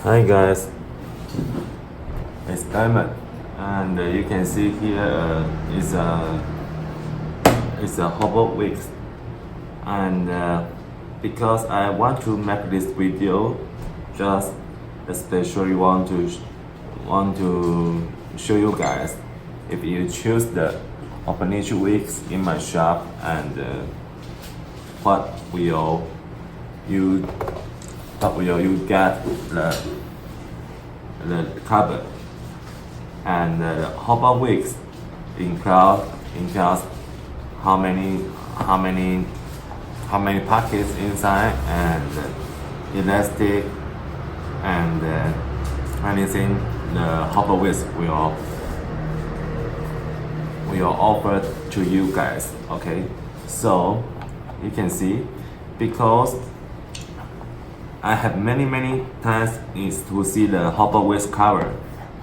Hi guys, it's Diamond, and you can see here is a hobo wig, and because I want to make this video, just especially want to show you guys if you choose the Hobonichi wigs in my shop, and what will you get the cover, and the hobo wigs includes how many pockets inside, and elastic, and anything the hobo wigs will offer to you guys. Okay, so you can see, because I have many times is to see the hobo wigs cover,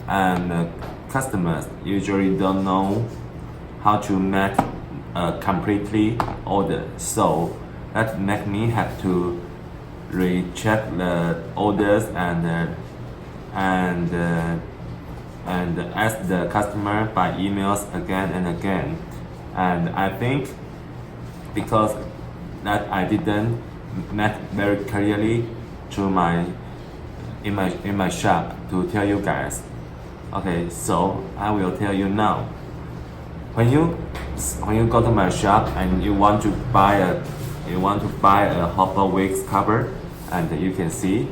and customers usually don't know how to make a completely order, so that make me have to recheck the orders and ask the customer by emails again and again. And I think because that I didn't make very clearly to in my shop to tell you guys. Okay, so I will tell you now. When you go to my shop and you want to buy a hobo wigs cover, and you can see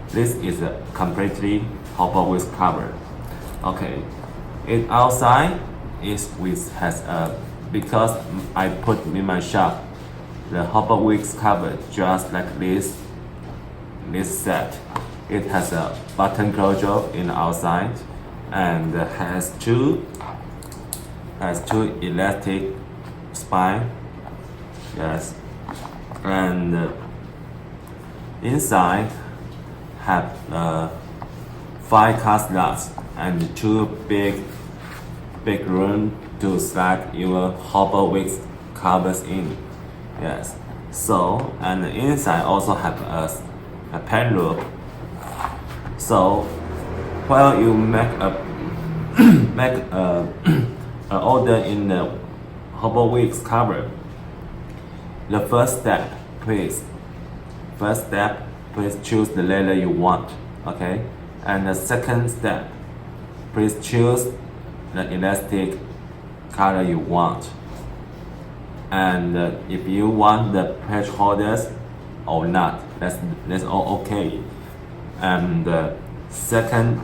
this is a completely hobo wigs cover. Okay, it outside has a, because I put in my shop the hobo wigs cover just like this set. It has a button closure in the outside, and has two elastic spine. Yes, and inside have 5 card slots and 2 big room to slide your hobo wigs covers in. Yes, so, and the inside also have a pen loop. So while you make a order in the hobo wigs cover, the first step, please choose the leather you want. Okay, and the second step, please choose the elastic color you want. And if you want the patch holders or not, that's all okay. And the second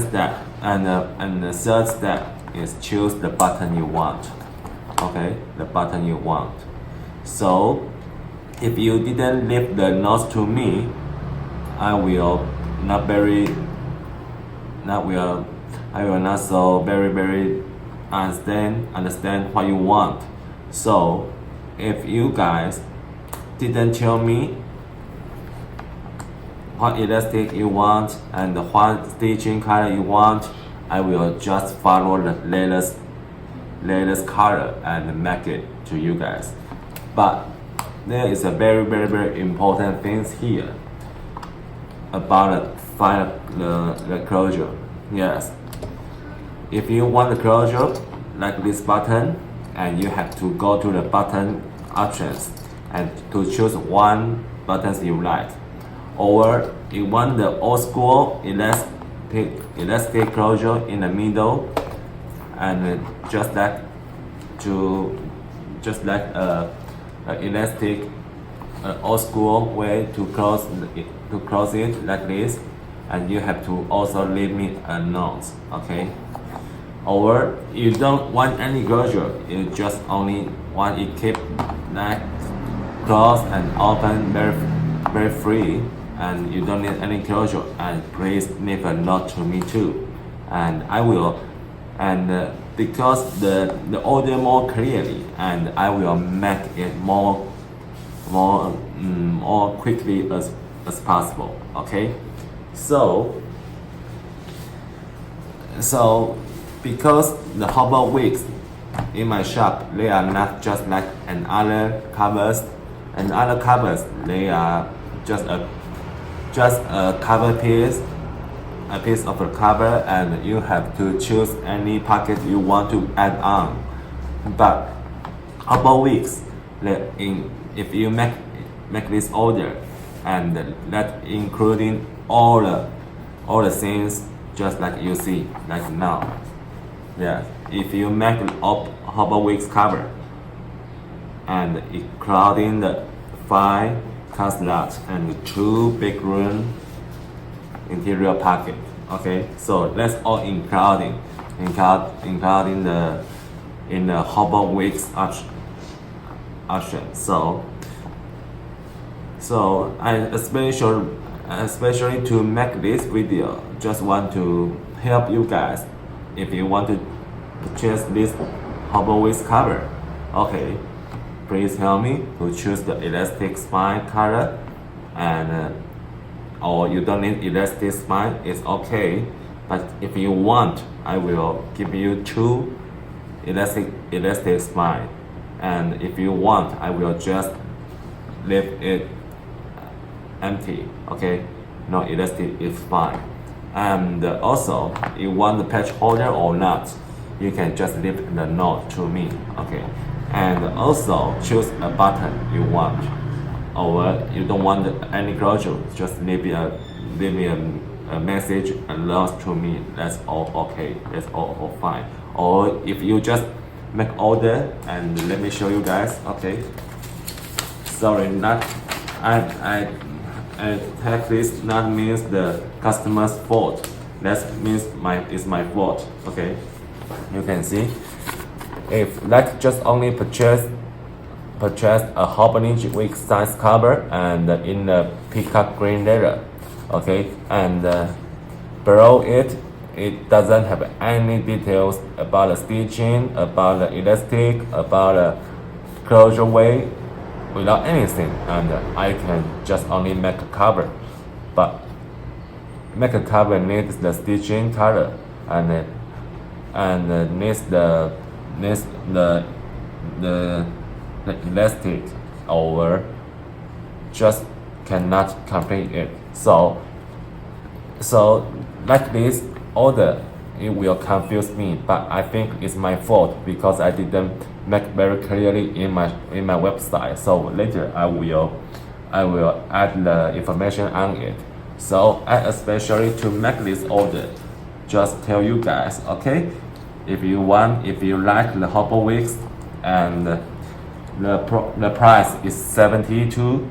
step and the third step is choose the button you want. Okay, the button you want. So if you didn't leave the notes to me, I will not so very understand what you want. So if you guys didn't tell me what elastic you want and what stitching color you want, I will just follow the latest color and make it to you guys. But there is a very important things here about the closure. Yes, if you want the closure like this button, and you have to go to the button options and to choose one buttons you like, or you want the old school elastic closure in the middle, and just like a elastic old school way to close it like this, and you have to also leave me a note. Okay, or you don't want any closure, you just only want it keep like closed and open very free, and you don't need any closure, and please leave a note to me too, and I will, and because the order more clearly, and I will make it more quickly as possible. Okay, so because the hobo wigs in my shop, they are not just like another covers, they are just a just a cover piece, a piece of the cover, and you have to choose any pocket you want to add on. But Hobo Weeks, if you make this order, and that including all the things just like you see like now. Yeah, if you make Hobo Weeks cover and including the 5 car slots and 2 big room interior pocket. Okay, so that's all including the in the Hobo Weeks option. So I especially to make this video, just want to help you guys. If you want to purchase this Hobo Weeks cover, okay, please help me to choose the elastic spine color, and or you don't need elastic spine, it's okay. But if you want, I will give you 2 elastic spine, and if you want, I will just leave it empty. Okay, no elastic is fine. And also, you want the patch holder or not, you can just leave the note to me. Okay, and also choose a button you want, or you don't want any closure, just leave me a message and lost to me. That's all okay. That's all fine. Or if you just make order, and let me show you guys. Okay, sorry, not I take this not means the customer's fault. That means it's my fault. Okay, you can see if like just only purchase a Hobonichi week size cover and in the Peacock green leather. Okay, and below it doesn't have any details about the stitching, about the elastic, about the closure weight, without anything, and I can just only make a cover. But make a cover needs the stitching color, and needs the elastic, or just cannot complete it. So like this order, it will confuse me, but I think it's my fault because I didn't make very clearly in my website. So later I will add the information on it. So I especially to make this order, just tell you guys, okay? If you like the Hobo Weeks, and the price is $72,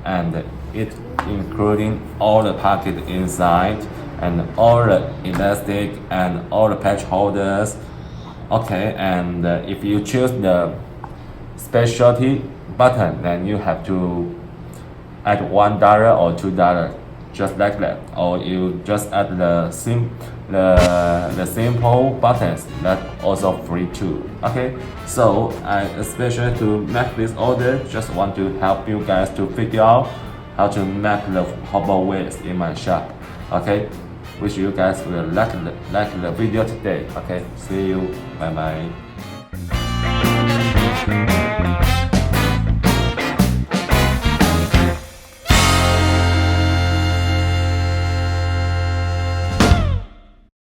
and it including all the pocket inside, and all the elastic, and all the patch holders. Okay, and if you choose the specialty button, then you have to add $1 or $2, just like that. Or you just add the simple buttons, that also free too. Okay, so I especially to make this order, just want to help you guys to figure out how to make the Hobo Weeks in my shop. Okay, wish you guys will like the video today. Okay, see you, bye bye.